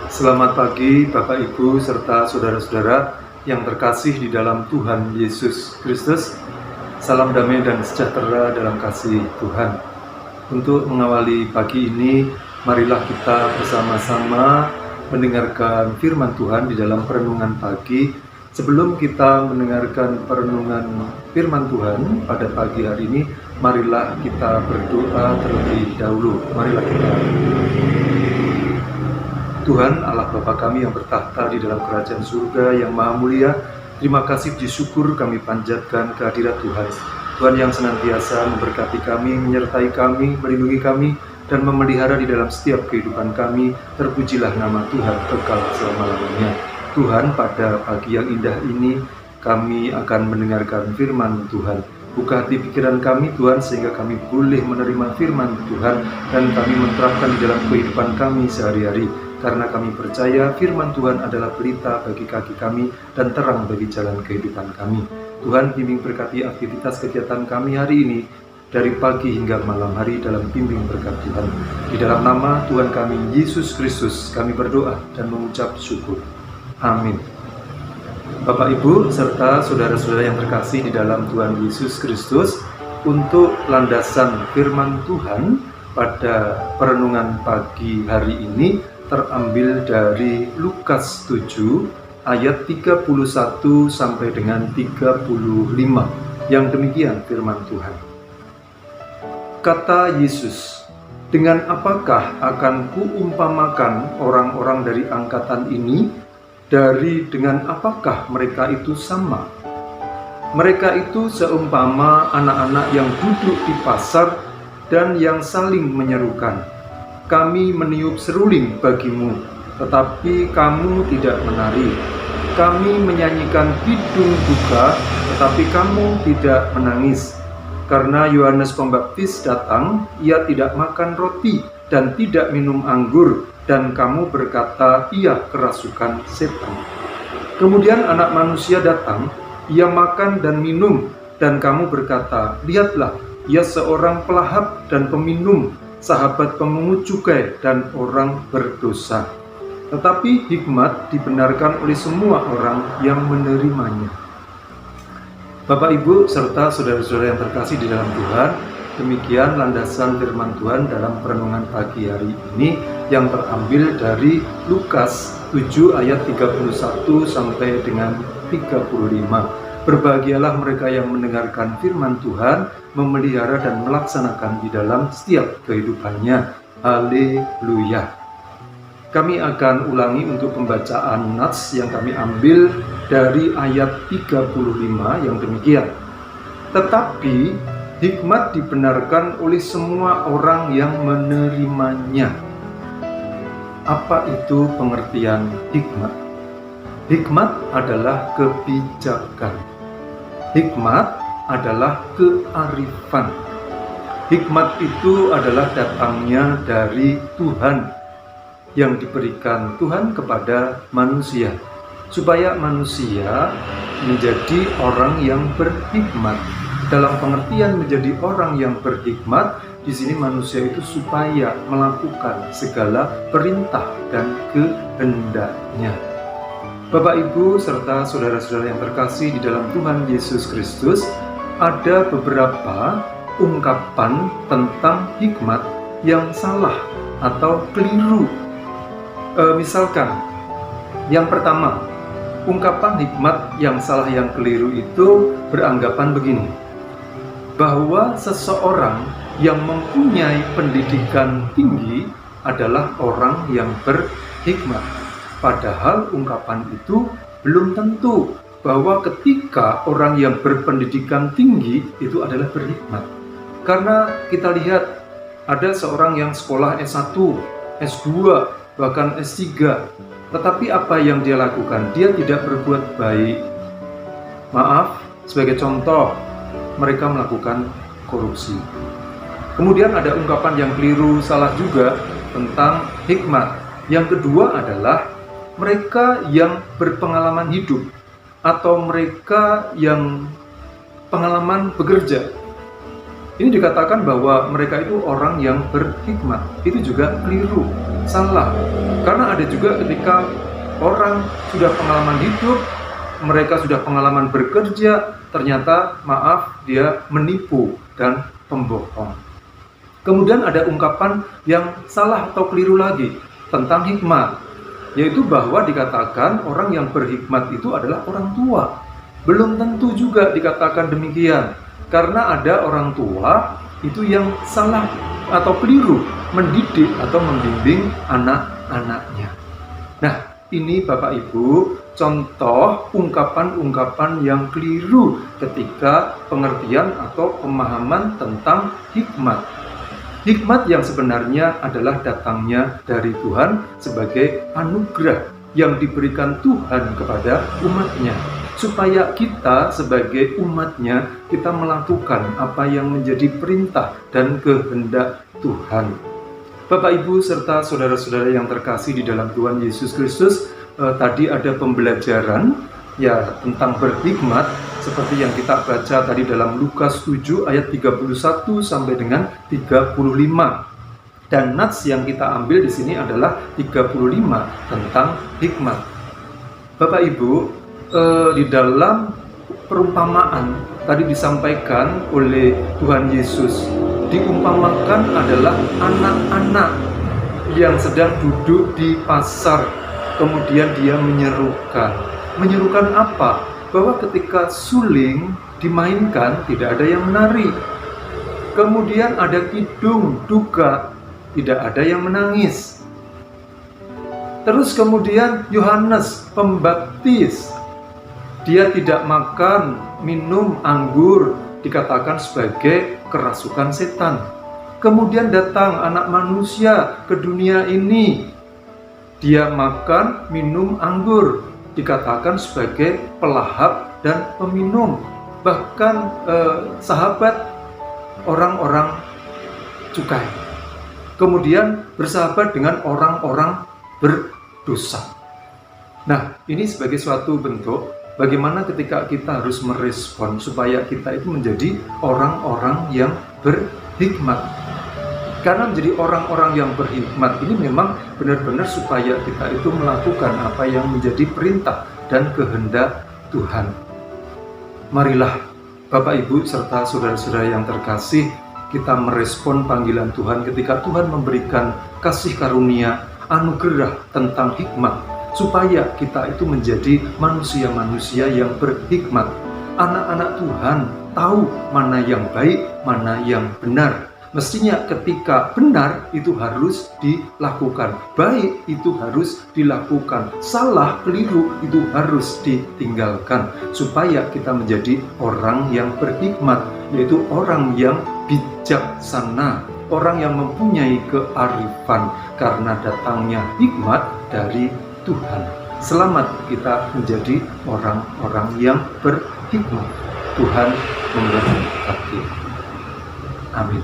Selamat pagi Bapak Ibu serta saudara-saudara yang terkasih di dalam Tuhan Yesus Kristus. Salam damai dan sejahtera dalam kasih Tuhan. Untuk mengawali pagi ini, marilah kita bersama-sama mendengarkan firman Tuhan di dalam perenungan pagi. Sebelum kita mendengarkan perenungan firman Tuhan pada pagi hari ini, marilah kita berdoa terlebih dahulu. Marilah kita Tuhan Allah Bapa kami yang bertahta di dalam kerajaan surga yang maha mulia, terima kasih puji syukur kami panjatkan kehadirat Tuhan. Tuhan yang senantiasa memberkati kami, menyertai kami, melindungi kami, dan memelihara di dalam setiap kehidupan kami. Terpujilah nama Tuhan kekal selama-lamanya. Tuhan, pada pagi yang indah ini kami akan mendengarkan firman Tuhan. Buka hati pikiran kami Tuhan, sehingga kami boleh menerima firman Tuhan dan kami menerapkan di dalam kehidupan kami sehari-hari. Karena kami percaya firman Tuhan adalah pelita bagi kaki kami dan terang bagi jalan kehidupan kami. Tuhan, bimbing berkati aktivitas kegiatan kami hari ini, dari pagi hingga malam hari dalam bimbing berkat Tuhan. Di dalam nama Tuhan kami Yesus Kristus kami berdoa dan mengucap syukur. Amin. Bapak Ibu serta saudara-saudara yang terkasih di dalam Tuhan Yesus Kristus, untuk landasan firman Tuhan pada perenungan pagi hari ini terambil dari Lukas 7 ayat 31 sampai dengan 35. Yang demikian firman Tuhan. Kata Yesus, "Dengan apakah akan kuumpamakan orang-orang dari angkatan ini? Dengan apakah mereka itu sama? Mereka itu seumpama anak-anak yang duduk di pasar dan yang saling menyerukan, 'Kami meniup seruling bagimu, tetapi kamu tidak menari. Kami menyanyikan kidung duka, tetapi kamu tidak menangis.' Karena Yohanes Pembaptis datang, ia tidak makan roti dan tidak minum anggur, dan kamu berkata, 'Ia kerasukan setan.' Kemudian Anak Manusia datang, ia makan dan minum, dan kamu berkata, 'Lihatlah, ia seorang pelahap dan peminum, sahabat pemungut cukai dan orang berdosa.' Tetapi hikmat dibenarkan oleh semua orang yang menerimanya." Bapak Ibu serta saudara-saudara yang terkasih di dalam Tuhan, demikian landasan firman Tuhan dalam perenungan pagi hari ini yang terambil dari Lukas 7 ayat 31 sampai dengan 35. Berbahagialah mereka yang mendengarkan firman Tuhan, memelihara dan melaksanakan di dalam setiap kehidupannya. Haleluya. Kami akan ulangi untuk pembacaan nats yang kami ambil dari ayat 35 yang demikian. "Tetapi hikmat dibenarkan oleh semua orang yang menerimanya." Apa itu pengertian hikmat? Hikmat adalah kebijakan. Hikmat adalah kearifan. Hikmat itu adalah datangnya dari Tuhan, yang diberikan Tuhan kepada manusia, supaya manusia menjadi orang yang berhikmat. Dalam pengertian menjadi orang yang berhikmat, di sini manusia itu supaya melakukan segala perintah dan kehendaknya. Bapak Ibu serta saudara-saudara yang terkasih di dalam Tuhan Yesus Kristus, ada beberapa ungkapan tentang hikmat yang salah atau keliru. Misalkan, yang pertama, ungkapan hikmat yang salah yang keliru itu beranggapan begini, bahwa seseorang yang mempunyai pendidikan tinggi adalah orang yang berhikmat. Padahal ungkapan itu belum tentu bahwa ketika orang yang berpendidikan tinggi itu adalah berhikmat. Karena kita lihat ada seorang yang sekolah S1, S2, bahkan S3, tetapi apa yang dia lakukan? Dia tidak berbuat baik. Maaf, sebagai contoh, mereka melakukan korupsi. Kemudian ada ungkapan yang keliru, salah juga tentang hikmat. Yang kedua adalah mereka yang berpengalaman hidup atau mereka yang pengalaman bekerja. Ini dikatakan bahwa mereka itu orang yang berhikmat. Itu juga keliru, salah. Karena ada juga ketika orang sudah pengalaman hidup, mereka sudah pengalaman bekerja, ternyata maaf, dia menipu dan pembohong. Kemudian ada ungkapan yang salah atau keliru lagi tentang hikmat, yaitu bahwa dikatakan orang yang berhikmat itu adalah orang tua. Belum tentu juga dikatakan demikian, karena ada orang tua itu yang salah atau keliru mendidik atau membimbing anak-anaknya. Nah, ini Bapak Ibu contoh ungkapan-ungkapan yang keliru ketika pengertian atau pemahaman tentang hikmat. Hikmat yang sebenarnya adalah datangnya dari Tuhan sebagai anugerah yang diberikan Tuhan kepada umatnya, supaya kita sebagai umatnya, kita melakukan apa yang menjadi perintah dan kehendak Tuhan. Bapak, Ibu, serta saudara-saudara yang terkasih di dalam Tuhan Yesus Kristus, tadi ada pembelajaran ya tentang berhikmat, seperti yang kita baca tadi dalam Lukas 7 ayat 31 sampai dengan 35. Dan nats yang kita ambil di sini adalah 35 tentang hikmat. Bapak Ibu, di dalam perumpamaan tadi disampaikan oleh Tuhan Yesus, diumpamakan adalah anak-anak yang sedang duduk di pasar, kemudian dia menyerukan apa? Bahwa ketika suling dimainkan tidak ada yang menari, kemudian ada kidung duka, tidak ada yang menangis. Terus kemudian Yohanes Pembaptis, dia tidak makan, minum anggur, dikatakan sebagai kerasukan setan. Kemudian datang Anak Manusia ke dunia ini, dia makan, minum anggur, dikatakan sebagai pelahap dan peminum. Bahkan sahabat orang-orang cukai. Kemudian bersahabat dengan orang-orang berdosa. Nah, ini sebagai suatu bentuk bagaimana ketika kita harus merespon supaya kita itu menjadi orang-orang yang berhikmat. Karena menjadi orang-orang yang berhikmat ini memang benar-benar supaya kita itu melakukan apa yang menjadi perintah dan kehendak Tuhan. Marilah Bapak, Ibu, serta saudara-saudara yang terkasih, kita merespon panggilan Tuhan ketika Tuhan memberikan kasih karunia, anugerah tentang hikmat, supaya kita itu menjadi manusia-manusia yang berhikmat. Anak-anak Tuhan tahu mana yang baik, mana yang benar. Mestinya ketika benar itu harus dilakukan, baik itu harus dilakukan, salah, keliru itu harus ditinggalkan, supaya kita menjadi orang yang berhikmat, yaitu orang yang bijaksana, orang yang mempunyai kearifan, karena datangnya hikmat dari Tuhan. Selamat kita menjadi orang-orang yang berhikmat. Tuhan memberkati. Amin.